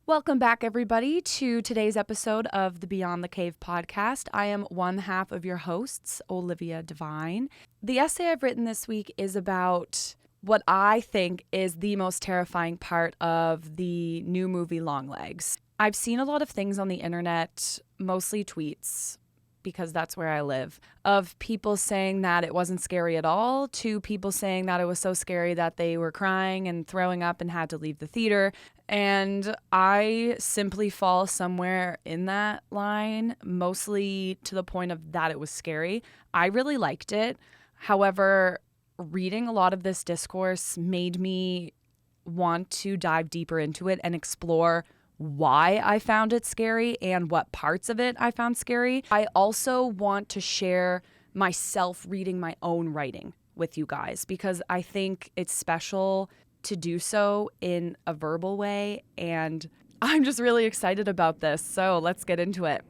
Welcome back, everybody, to today's episode of the Beyond the Cave podcast. I am one half of your hosts, Olivia Devine. The essay I've written this week is about what I think is the most terrifying part of the new movie Longlegs. I've seen a lot of things on the internet, mostly tweets, because that's where I live, of people saying that it wasn't scary at all, to people saying that it was so scary that they were crying and throwing up and had to leave the theater. And I simply fall somewhere in that line, mostly to the point of that it was scary. I really liked it. However, reading a lot of this discourse made me want to dive deeper into it and explore why I found it scary and what parts of it I found scary. I also want to share myself reading my own writing with you guys because I think it's special to do so in a verbal way, and I'm just really excited about this. So let's get into it.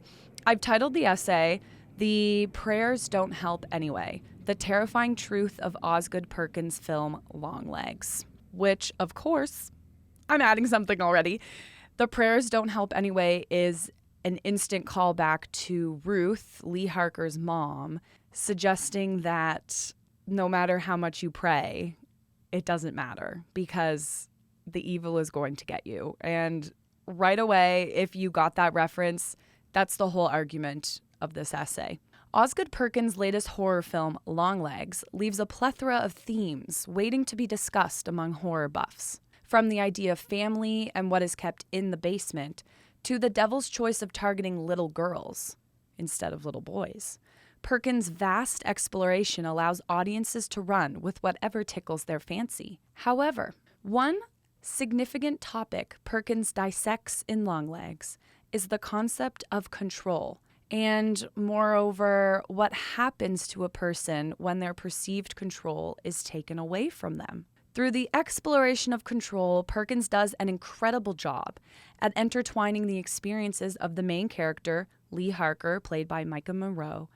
I've titled the essay, "The Prayers Don't Help Anyway, The Terrifying Truth of Osgood Perkins' Film Longlegs," which, of course, I'm adding something already. The Prayers Don't Help Anyway is an instant callback to Ruth, Lee Harker's mom, suggesting that no matter how much you pray, it doesn't matter because the evil is going to get you. And right away, if you got that reference, that's the whole argument of this essay. Osgood Perkins' latest horror film, Longlegs, leaves a plethora of themes waiting to be discussed among horror buffs. From the idea of family and what is kept in the basement, to the devil's choice of targeting little girls instead of little boys. Perkins' vast exploration allows audiences to run with whatever tickles their fancy. However, one significant topic Perkins dissects in Longlegs is the concept of control, and moreover, what happens to a person when their perceived control is taken away from them. Through the exploration of control, Perkins does an incredible job at intertwining the experiences of the main character, Lee Harker, played by Micah Monroe,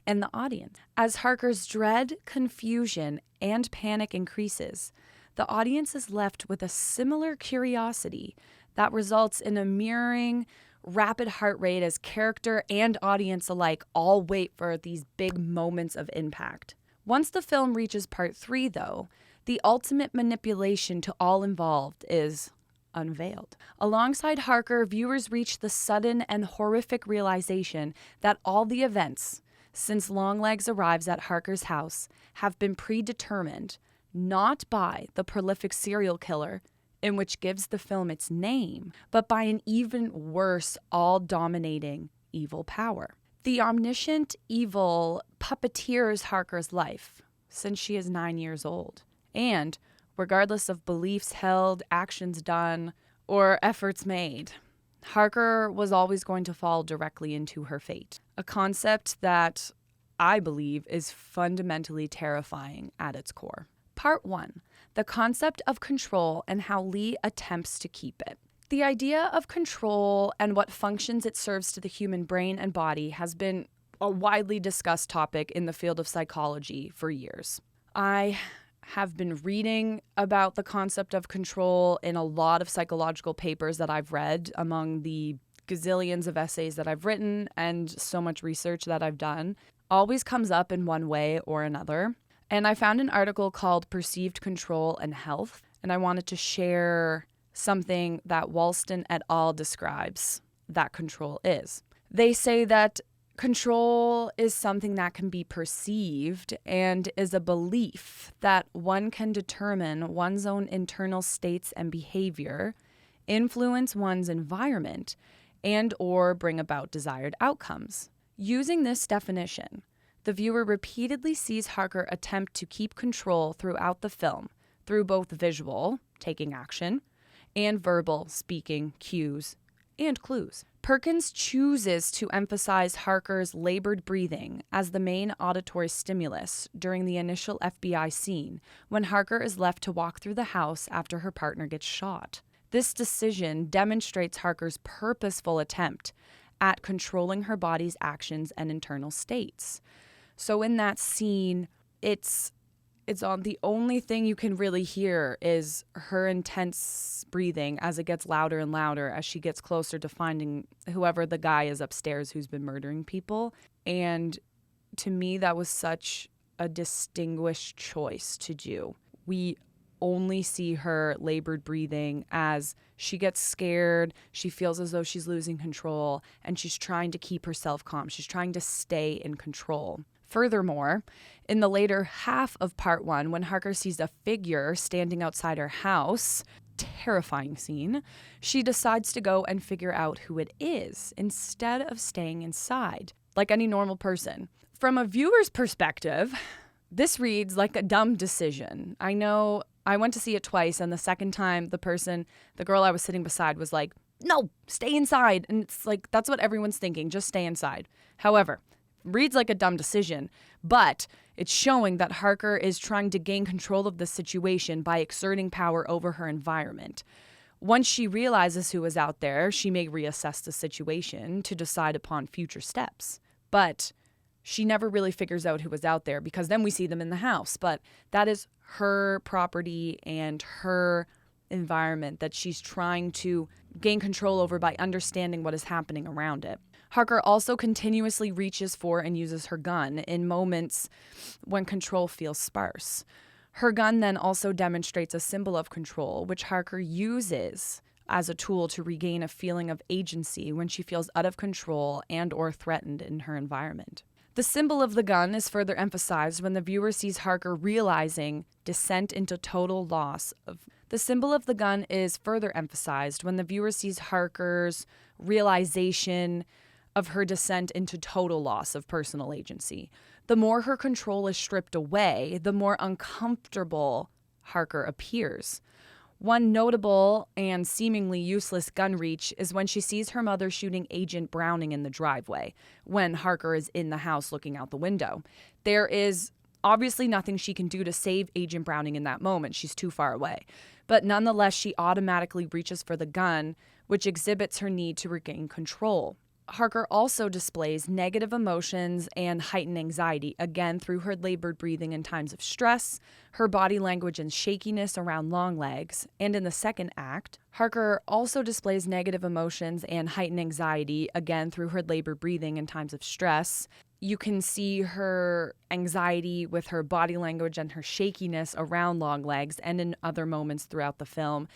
and the audience. As Harker's dread, confusion, and panic increases, the audience is left with a similar curiosity that results in a mirroring, rapid heart rate as character and audience alike all wait for these big moments of impact. Once the film reaches part 3, though, the ultimate manipulation to all involved is unveiled. Alongside Harker, viewers reach the sudden and horrific realization that all the events since Longlegs arrives at Harker's house have been predetermined, not by the prolific serial killer, in which gives the film its name, but by an even worse, all-dominating evil power. The omniscient evil puppeteers Harker's life since she is 9 years old. And, regardless of beliefs held, actions done, or efforts made, Harker was always going to fall directly into her fate. A concept that I believe is fundamentally terrifying at its core. Part 1. The concept of control and how Lee attempts to keep it. The idea of control and what functions it serves to the human brain and body has been a widely discussed topic in the field of psychology for years. I have been reading about the concept of control in a lot of psychological papers that I've read among the gazillions of essays that I've written and so much research that I've done. Always comes up in one way or another. And I found an article called Perceived Control and Health, and I wanted to share something that Walston et al. Describes that control is. They say that control is something that can be perceived and is a belief that one can determine one's own internal states and behavior, influence one's environment, and or bring about desired outcomes. Using this definition, the viewer repeatedly sees Harker attempt to keep control throughout the film through both visual, taking action, and verbal, speaking, cues, and clues. Perkins chooses to emphasize Harker's labored breathing as the main auditory stimulus during the initial FBI scene when Harker is left to walk through the house after her partner gets shot. This decision demonstrates Harker's purposeful attempt at controlling her body's actions and internal states. So in that scene, it's it's on the only thing you can really hear is her intense breathing as it gets louder and louder as she gets closer to finding whoever the guy is upstairs who's been murdering people. And to me, that was such a distinguished choice to do. We only see her labored breathing as she gets scared, she feels as though she's losing control, and she's trying to keep herself calm. She's trying to stay in control. Furthermore, in the later half of part 1, when Harker sees a figure standing outside her house, terrifying scene, she decides to go and figure out who it is instead of staying inside, like any normal person. From a viewer's perspective, this reads like a dumb decision. I know I went to see it twice, and the second time the girl I was sitting beside was like, no, stay inside. And it's like, that's what everyone's thinking, just stay inside. However, reads like a dumb decision, but it's showing that Harker is trying to gain control of the situation by exerting power over her environment. Once she realizes who is out there, she may reassess the situation to decide upon future steps. But she never really figures out who was out there because then we see them in the house. But that is her property and her environment that she's trying to gain control over by understanding what is happening around it. Harker also continuously reaches for and uses her gun in moments when control feels sparse. Her gun then also demonstrates a symbol of control, which Harker uses as a tool to regain a feeling of agency when she feels out of control and or threatened in her environment. The symbol of the gun is further emphasized when the viewer sees Harker realizing descent into total loss of. The symbol of the gun is further emphasized when the viewer sees Harker's realization of her descent into total loss of personal agency. The more her control is stripped away, the more uncomfortable Harker appears. One notable and seemingly useless gun reach is when she sees her mother shooting Agent Browning in the driveway, when Harker is in the house looking out the window. There is obviously nothing she can do to save Agent Browning in that moment. She's too far away. But nonetheless, she automatically reaches for the gun, which exhibits her need to regain control. Harker also displays negative emotions and heightened anxiety, again through her labored breathing in times of stress, her body language and shakiness around Longlegs, and in the second act, Harker also displays negative emotions and heightened anxiety, again through her labored breathing in times of stress. You can see her anxiety with her body language and her shakiness around Longlegs and in other moments throughout the film,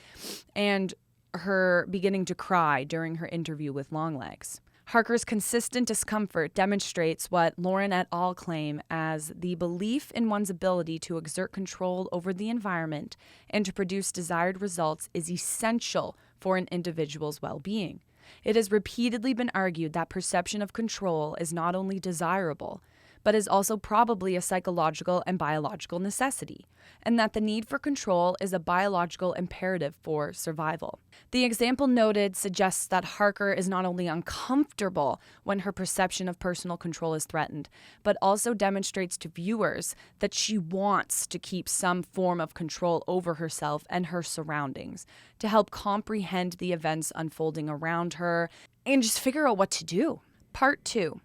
and her beginning to cry during her interview with Longlegs. Harker's consistent discomfort demonstrates what Lauren et al. Claim as the belief in one's ability to exert control over the environment and to produce desired results is essential for an individual's well-being. It has repeatedly been argued that perception of control is not only desirable, but is also probably a psychological and biological necessity, and that the need for control is a biological imperative for survival. The example noted suggests that Harker is not only uncomfortable when her perception of personal control is threatened, but also demonstrates to viewers that she wants to keep some form of control over herself and her surroundings to help comprehend the events unfolding around her and just figure out what to do. Part 2.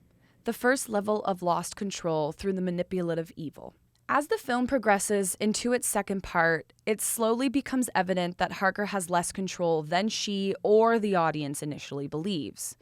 The first level of lost control through the manipulative evil. As the film progresses into its second part, it slowly becomes evident that Harker has less control than she or the audience initially believes.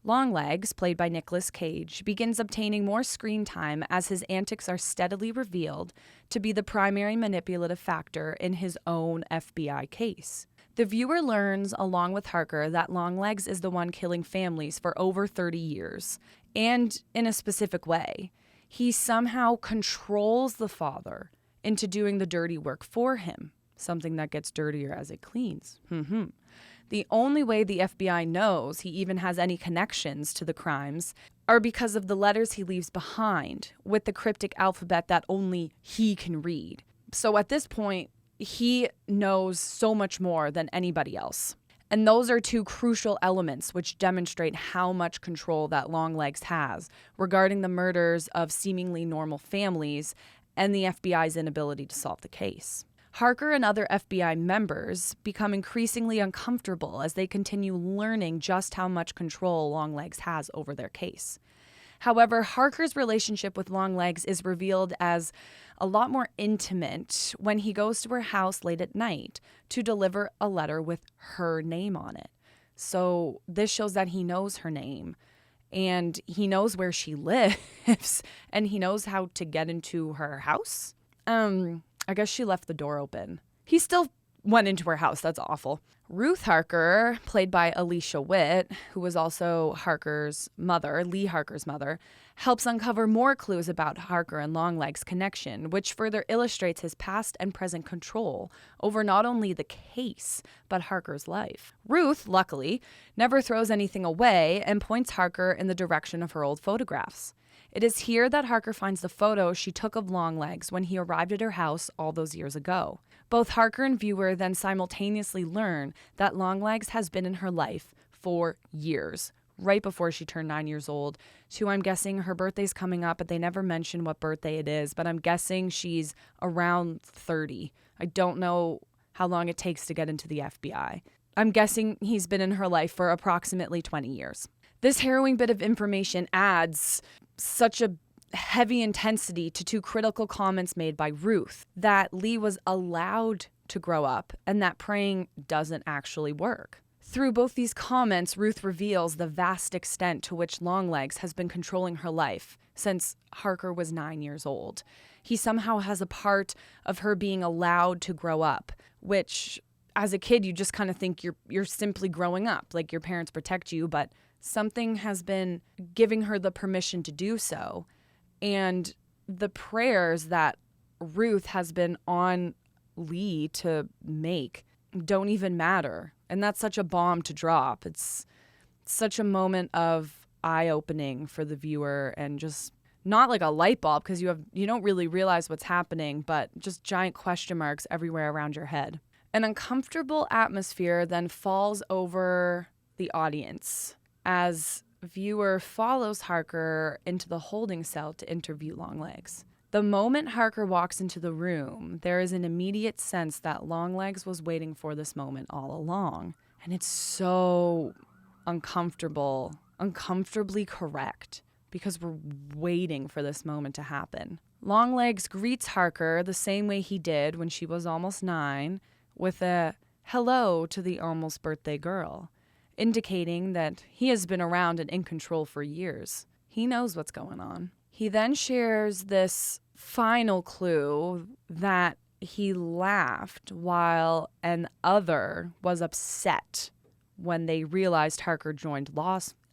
Longlegs, played by Nicolas Cage, begins obtaining more screen time as his antics are steadily revealed to be the primary manipulative factor in his own FBI case. The viewer learns, along with Harker, that Longlegs is the one killing families for over 30 years, and in a specific way. He somehow controls the father into doing the dirty work for him, something that gets dirtier as it cleans. The only way the FBI knows he even has any connections to the crimes are because of the letters he leaves behind with the cryptic alphabet that only he can read. So at this point, he knows so much more than anybody else. And those are two crucial elements which demonstrate how much control that Longlegs has regarding the murders of seemingly normal families and the FBI's inability to solve the case. Harker and other FBI members become increasingly uncomfortable as they continue learning just how much control Longlegs has over their case. However, Harker's relationship with Longlegs is revealed as a lot more intimate when he goes to her house late at night to deliver a letter with her name on it. So this shows that he knows her name and he knows where she lives and he knows how to get into her house. I guess she left the door open. He still went into her house. That's awful. Ruth Harker, played by Alicia Witt, who was also Lee Harker's mother, helps uncover more clues about Harker and Longlegs' connection, which further illustrates his past and present control over not only the case, but Harker's life. Ruth, luckily, never throws anything away and points Harker in the direction of her old photographs. It is here that Harker finds the photo she took of Longlegs when he arrived at her house all those years ago. Both Harker and viewer then simultaneously learn that Longlegs has been in her life for years, right before she turned 9 years old, to, I'm guessing, her birthday's coming up, but they never mention what birthday it is, but I'm guessing she's around 30. I don't know how long it takes to get into the FBI. I'm guessing he's been in her life for approximately 20 years. This harrowing bit of information adds such a heavy intensity to two critical comments made by Ruth, that Lee was allowed to grow up and that praying doesn't actually work. Through both these comments, Ruth reveals the vast extent to which Longlegs has been controlling her life since Harker was 9 years old. He somehow has a part of her being allowed to grow up, which as a kid you just kind of think you're simply growing up, like your parents protect you, but something has been giving her the permission to do so. And the prayers that Ruth has been on Lee to make don't even matter. And that's such a bomb to drop. It's such a moment of eye-opening for the viewer, and just not like a light bulb because you don't really realize what's happening, but just giant question marks everywhere around your head. An uncomfortable atmosphere then falls over the audience as viewer follows Harker into the holding cell to interview Longlegs. The moment Harker walks into the room, there is an immediate sense that Longlegs was waiting for this moment all along. And it's so uncomfortable, uncomfortably correct, because we're waiting for this moment to happen. Longlegs greets Harker the same way he did when she was almost 9, with a hello to the almost birthday girl, indicating that he has been around and in control for years. He knows what's going on. He then shares this final clue that he laughed while an other was upset when they realized Harker joined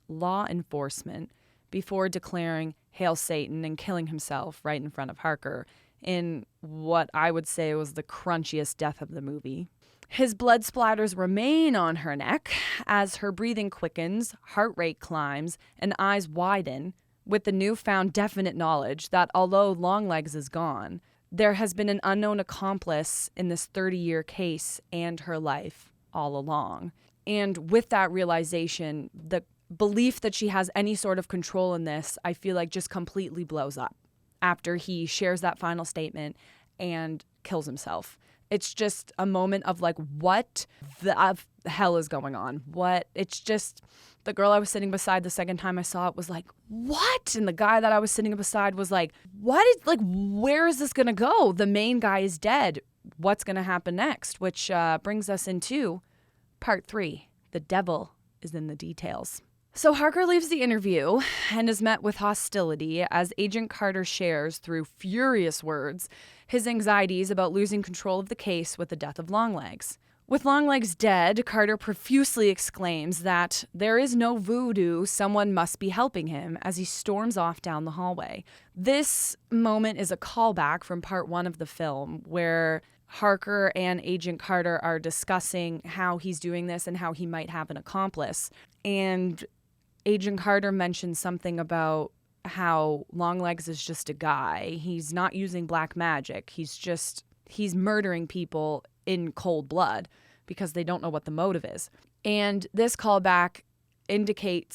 law enforcement before declaring "Hail Satan" and killing himself right in front of Harker in what I would say was the crunchiest death of the movie. His blood splatters remain on her neck as her breathing quickens, heart rate climbs, and eyes widen with the newfound definite knowledge that although Longlegs is gone, there has been an unknown accomplice in this 30-year case and her life all along. And with that realization, the belief that she has any sort of control in this, I feel like just completely blows up after he shares that final statement and kills himself. It's just a moment of like, what the hell is going on? It's just, the girl I was sitting beside the second time I saw it was like, what? And the guy that I was sitting beside was like, where is this going to go? The main guy is dead. What's going to happen next? Which brings us into part 3. The devil is in the details. So Harker leaves the interview and is met with hostility as Agent Carter shares through furious words his anxieties about losing control of the case with the death of Longlegs. With Longlegs dead, Carter profusely exclaims that there is no voodoo, someone must be helping him, as he storms off down the hallway. This moment is a callback from part 1 of the film, where Harker and Agent Carter are discussing how he's doing this and how he might have an accomplice. And Agent Carter mentions something about how Longlegs is just a guy. He's not using black magic. He's murdering people in cold blood because they don't know what the motive is. And this callback indicated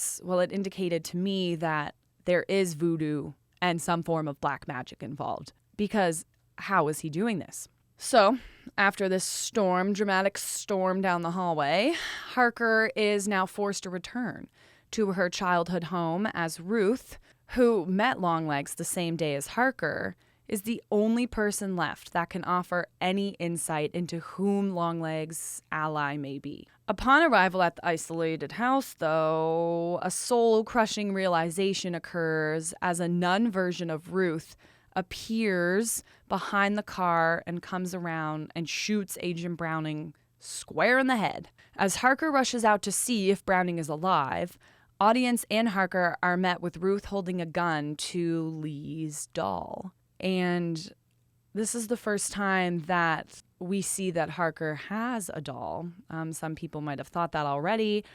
to me that there is voodoo and some form of black magic involved, because how is he doing this? So, after this dramatic storm down the hallway, Harker is now forced to return to her childhood home as Ruth, who met Longlegs the same day as Harker, is the only person left that can offer any insight into whom Longlegs' ally may be. Upon arrival at the isolated house, though, a soul-crushing realization occurs as a nun version of Ruth appears behind the car and comes around and shoots Agent Browning square in the head. As Harker rushes out to see if Browning is alive, audience and Harker are met with Ruth holding a gun to Lee's doll. And this is the first time that we see that Harker has a doll. Some people might have thought that already.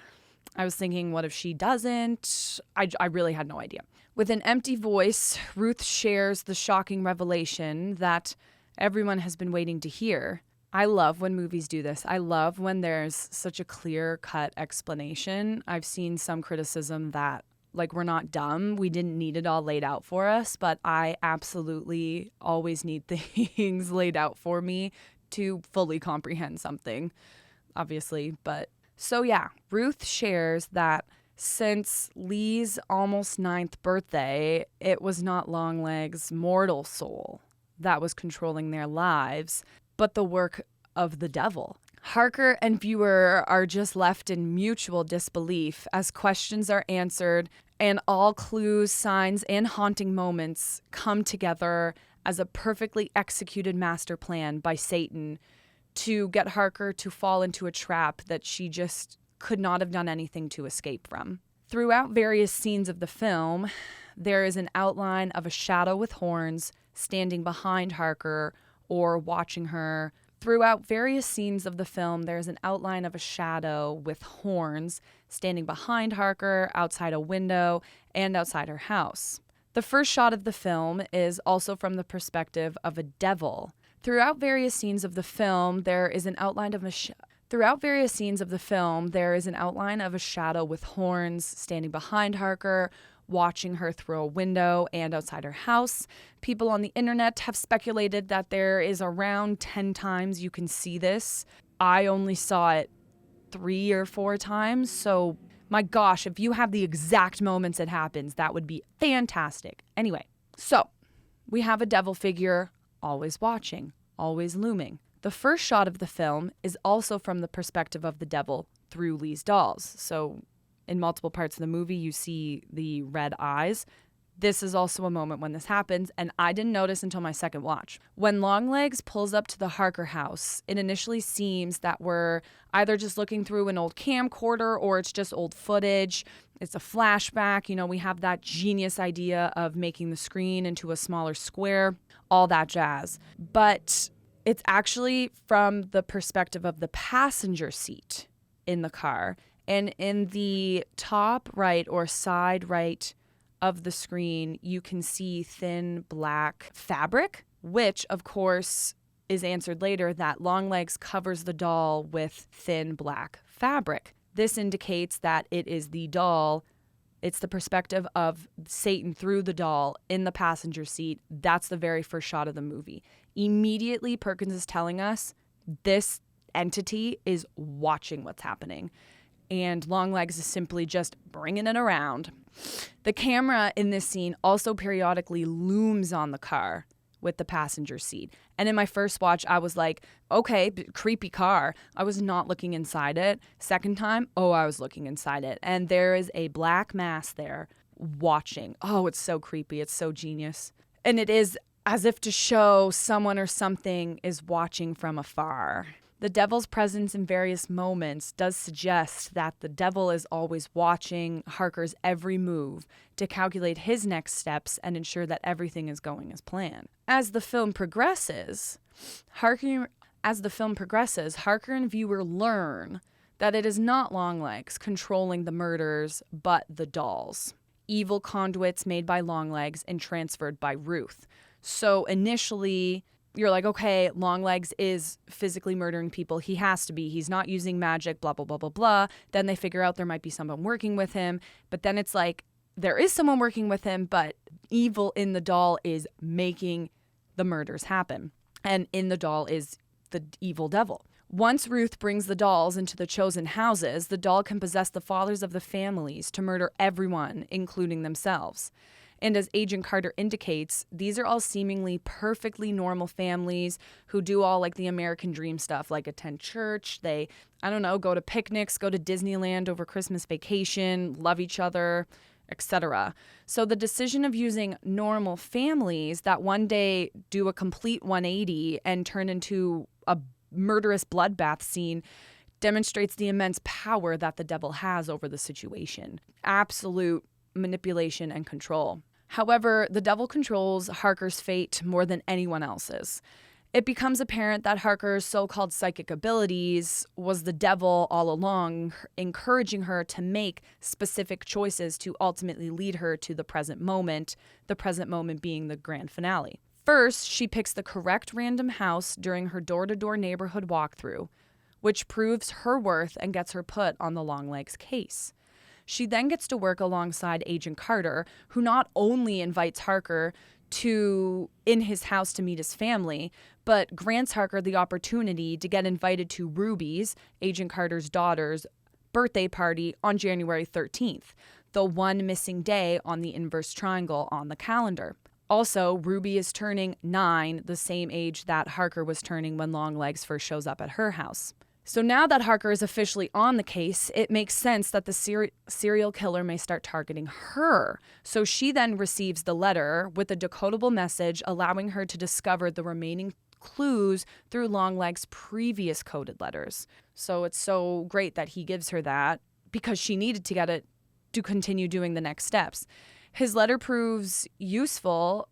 I was thinking, what if she doesn't? I really had no idea. With an empty voice, Ruth shares the shocking revelation that everyone has been waiting to hear. I love when movies do this. I love when there's such a clear-cut explanation. I've seen some criticism that, like, we're not dumb. We didn't need it all laid out for us, but I absolutely always need things laid out for me to fully comprehend something, obviously. But so yeah, Ruth shares that since Lee's almost 9th birthday, it was not Longlegs' mortal soul that was controlling their lives, but the work of the devil. Harker and viewer are just left in mutual disbelief as questions are answered and all clues, signs, and haunting moments come together as a perfectly executed master plan by Satan to get Harker to fall into a trap that she just could not have done anything to escape from. Throughout various scenes of the film, there is an outline of a shadow with horns standing behind Harker or watching her. Throughout various scenes of the film, there's an outline of a shadow with horns standing behind Harker, outside a window, and outside her house. The first shot of the film is also from the perspective of a devil. Throughout various scenes of the film, there is an outline of a shadow with horns standing behind Harker, watching her through a window and outside her house. People on the internet have speculated that there is around 10 times you can see this. I only saw it 3 or 4 times, so my gosh, if you have the exact moments it happens, that would be fantastic. Anyway, so we have a devil figure always watching, always looming. The first shot of the film is also from the perspective of the devil through Lee's dolls. So in multiple parts of the movie, you see the red eyes. This is also a moment when this happens, and I didn't notice until my second watch. When Longlegs pulls up to the Harker house, it initially seems that we're either just looking through an old camcorder or it's just old footage. It's a flashback. You know, we have that genius idea of making the screen into a smaller square, all that jazz. But it's actually from the perspective of the passenger seat in the car. And in the top right or side right of the screen, you can see thin black fabric, which, of course, is answered later that Longlegs covers the doll with thin black fabric. This indicates that it is the doll. It's the perspective of Satan through the doll in the passenger seat. That's the very first shot of the movie. Immediately, Perkins is telling us this entity is watching what's happening. And Longlegs is simply just bringing it around. The camera in this scene also periodically looms on the car with the passenger seat. And in my first watch, I was like, okay, creepy car. I was not looking inside it. Second time, I was looking inside it. And there is a black mass there watching. Oh, it's so creepy. It's so genius. And it is as if to show someone or something is watching from afar. The devil's presence in various moments does suggest that the devil is always watching Harker's every move to calculate his next steps and ensure that everything is going as planned. As the film progresses, Harker and viewer learn that it is not Longlegs controlling the murders, but the dolls. Evil conduits made by Longlegs and transferred by Ruth. So initially, you're like, okay, Longlegs is physically murdering people. He has to be. He's not using magic, blah, blah, blah, blah, blah. Then they figure out there might be someone working with him. But then it's like, there is someone working with him, but evil in the doll is making the murders happen. And in the doll is the evil devil. Once Ruth brings the dolls into the chosen houses, the doll can possess the fathers of the families to murder everyone, including themselves. And as Agent Carter indicates, these are all seemingly perfectly normal families who do all like the American dream stuff, like attend church, they, I don't know, go to picnics, go to Disneyland over Christmas vacation, love each other, etc. So the decision of using normal families that one day do a complete 180 and turn into a murderous bloodbath scene demonstrates the immense power that the devil has over the situation. Absolute manipulation and control. However, the devil controls Harker's fate more than anyone else's. It becomes apparent that Harker's so-called psychic abilities was the devil all along, encouraging her to make specific choices to ultimately lead her to the present moment being the grand finale. First, she picks the correct random house during her door-to-door neighborhood walkthrough, which proves her worth and gets her put on the Longlegs case. She then gets to work alongside Agent Carter, who not only invites Harker in his house to meet his family, but grants Harker the opportunity to get invited to Ruby's, Agent Carter's daughter's, birthday party on January 13th, the one missing day on the inverse triangle on the calendar. Also, Ruby is turning 9, the same age that Harker was turning when Longlegs first shows up at her house. So now that Harker is officially on the case, it makes sense that the serial killer may start targeting her. So she then receives the letter with a decodable message allowing her to discover the remaining clues through Longlegs' previous coded letters. So it's so great that he gives her that because she needed to get it to continue doing the next steps. His letters prove useful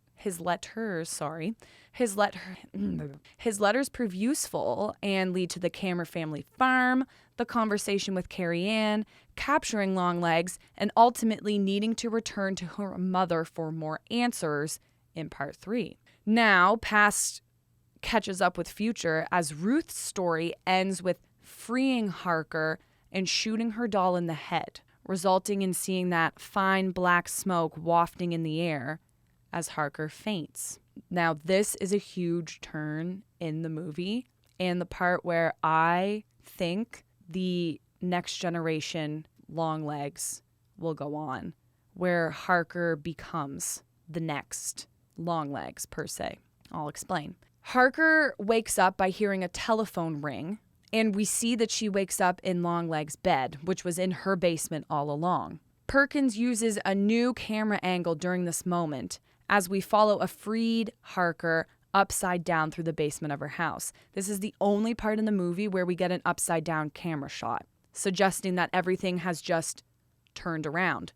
and lead to the Cameron family farm, the conversation with Carrie Ann, capturing Longlegs, and ultimately needing to return to her mother for more answers in part 3. Now, past catches up with future as Ruth's story ends with freeing Harker and shooting her doll in the head, resulting in seeing that fine black smoke wafting in the air as Harker faints. Now, this is a huge turn in the movie and the part where I think the next generation Longlegs will go on, where Harker becomes the next Longlegs per se. I'll explain. Harker wakes up by hearing a telephone ring, and we see that she wakes up in Longlegs' bed, which was in her basement all along. Perkins uses a new camera angle during this moment as we follow a freed Harker upside down through the basement of her house. This is the only part in the movie where we get an upside down camera shot, suggesting that everything has just turned around,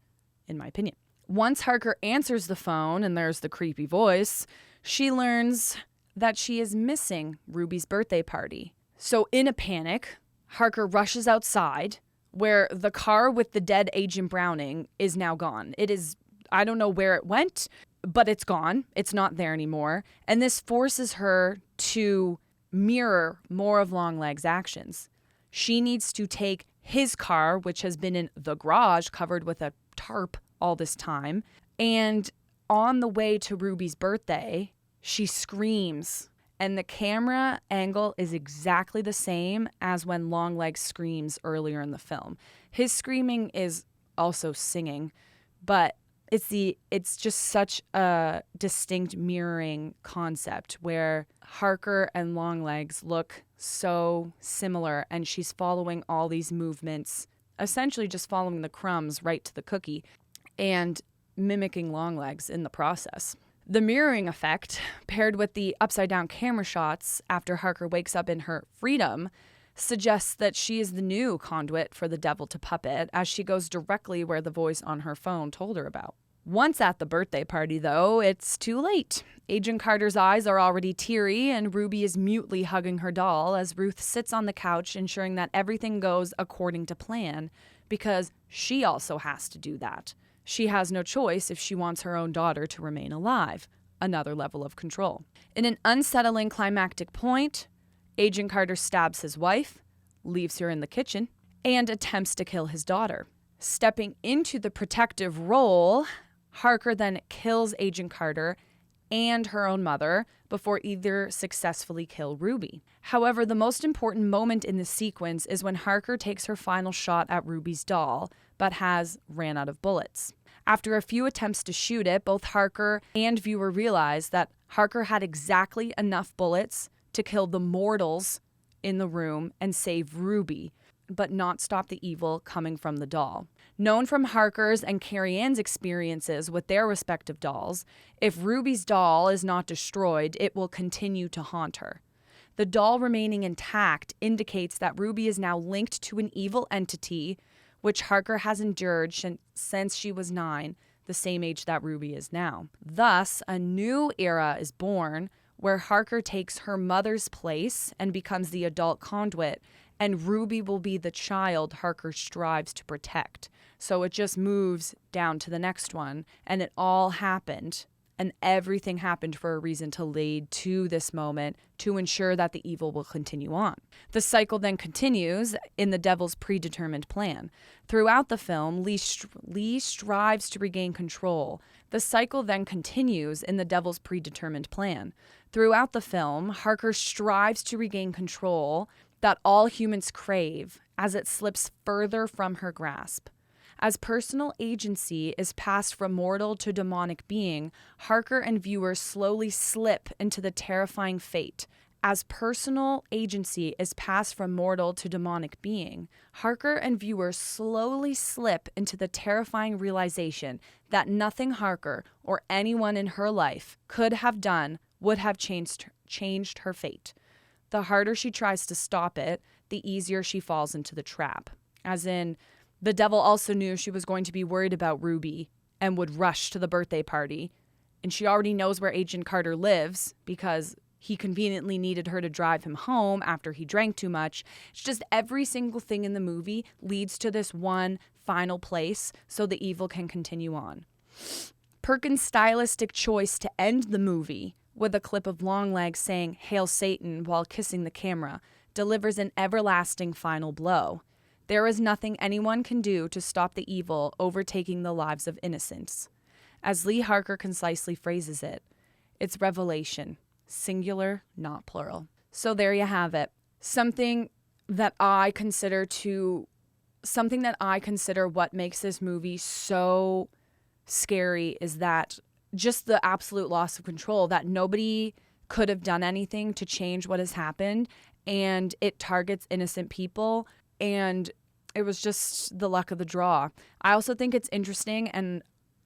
in my opinion. Once Harker answers the phone and there's the creepy voice, she learns that she is missing Ruby's birthday party. So in a panic, Harker rushes outside where the car with the dead Agent Browning is now gone. It is, I don't know where it went, but it's gone. It's not there anymore. And this forces her to mirror more of Longlegs' actions. She needs to take his car, which has been in the garage covered with a tarp all this time, and on the way to Ruby's birthday, she screams. And the camera angle is exactly the same as when Longlegs screams earlier in the film. His screaming is also singing, but it's just such a distinct mirroring concept where Harker and Longlegs look so similar, and she's following all these movements, essentially just following the crumbs right to the cookie and mimicking Longlegs in the process. The mirroring effect, paired with the upside-down camera shots after Harker wakes up in her freedom, suggests that she is the new conduit for the devil to puppet as she goes directly where the voice on her phone told her about. Once at the birthday party, though, it's too late. Agent Carter's eyes are already teary, and Ruby is mutely hugging her doll as Ruth sits on the couch, ensuring that everything goes according to plan, because she also has to do that. She has no choice if she wants her own daughter to remain alive. Another level of control. In an unsettling climactic point, Agent Carter stabs his wife, leaves her in the kitchen, and attempts to kill his daughter. Stepping into the protective role, Harker then kills Agent Carter and her own mother before either successfully kill Ruby. However, the most important moment in the sequence is when Harker takes her final shot at Ruby's doll, but has ran out of bullets. After a few attempts to shoot it, both Harker and viewer realized that Harker had exactly enough bullets to kill the mortals in the room and save Ruby, but not stop the evil coming from the doll. Known from Harker's and Carrie Ann's experiences with their respective dolls, if Ruby's doll is not destroyed, it will continue to haunt her. The doll remaining intact indicates that Ruby is now linked to an evil entity, which Harker has endured since she was 9, the same age that Ruby is now. Thus, a new era is born where Harker takes her mother's place and becomes the adult conduit, and Ruby will be the child Harker strives to protect. So it just moves down to the next one, and it all happened, and everything happened for a reason to lead to this moment to ensure that the evil will continue on. The cycle then continues in the devil's predetermined plan. Throughout the film, Lee strives to regain control. The cycle then continues in the devil's predetermined plan. Throughout the film, Harker strives to regain control that all humans crave as it slips further from her grasp. As personal agency is passed from mortal to demonic being, Harker and viewers slowly slip into the terrifying fate. As personal agency is passed from mortal to demonic being, Harker and viewers slowly slip into the terrifying realization that nothing Harker or anyone in her life could have done would have changed her fate. The harder she tries to stop it, the easier she falls into the trap. As in, the devil also knew she was going to be worried about Ruby and would rush to the birthday party. And she already knows where Agent Carter lives because he conveniently needed her to drive him home after he drank too much. It's just every single thing in the movie leads to this one final place so the evil can continue on. Perkins' stylistic choice to end the movie with a clip of Longlegs saying, "Hail Satan," while kissing the camera, delivers an everlasting final blow. There is nothing anyone can do to stop the evil overtaking the lives of innocents. As Lee Harker concisely phrases it, it's revelation, singular, not plural. So there you have it. Something that I consider what makes this movie so scary is that just the absolute loss of control, that nobody could have done anything to change what has happened, and it targets innocent people, and it was just the luck of the draw. I also think it's interesting and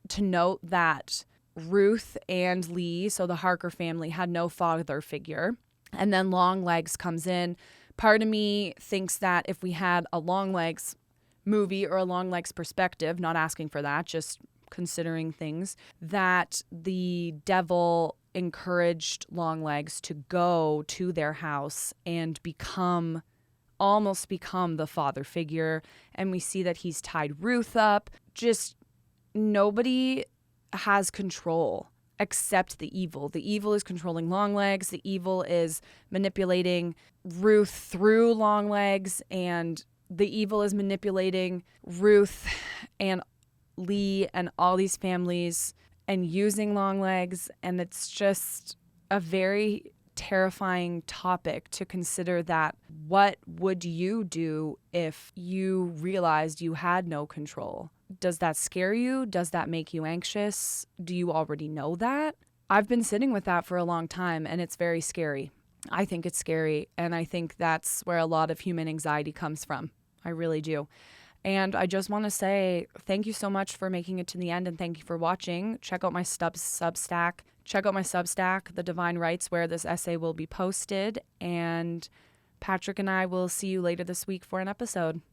to note that Ruth and Lee, so the Harker family, had no father figure. And then Longlegs comes in. Part of me thinks that if we had a Longlegs movie or a Longlegs perspective, not asking for that, just considering things, that the devil encouraged Longlegs to go to their house and almost become the father figure. And we see that he's tied Ruth up. Just nobody has control except the evil. The evil is controlling Longlegs. The evil is manipulating Ruth through Longlegs, and the evil is manipulating Ruth and Lee and all these families and using Longlegs. And it's just a very terrifying topic to consider, that what would you do if you realized you had no control? Does that scare you? Does that make you anxious? Do you already know that? I've been sitting with that for a long time, and it's very scary. I think it's scary, and I think that's where a lot of human anxiety comes from. I really do. And I just want to say thank you so much for making it to the end, and thank you for watching. Check out my Substack. Check out my Substack, The Divine Rights, where this essay will be posted. And Patrick and I will see you later this week for an episode.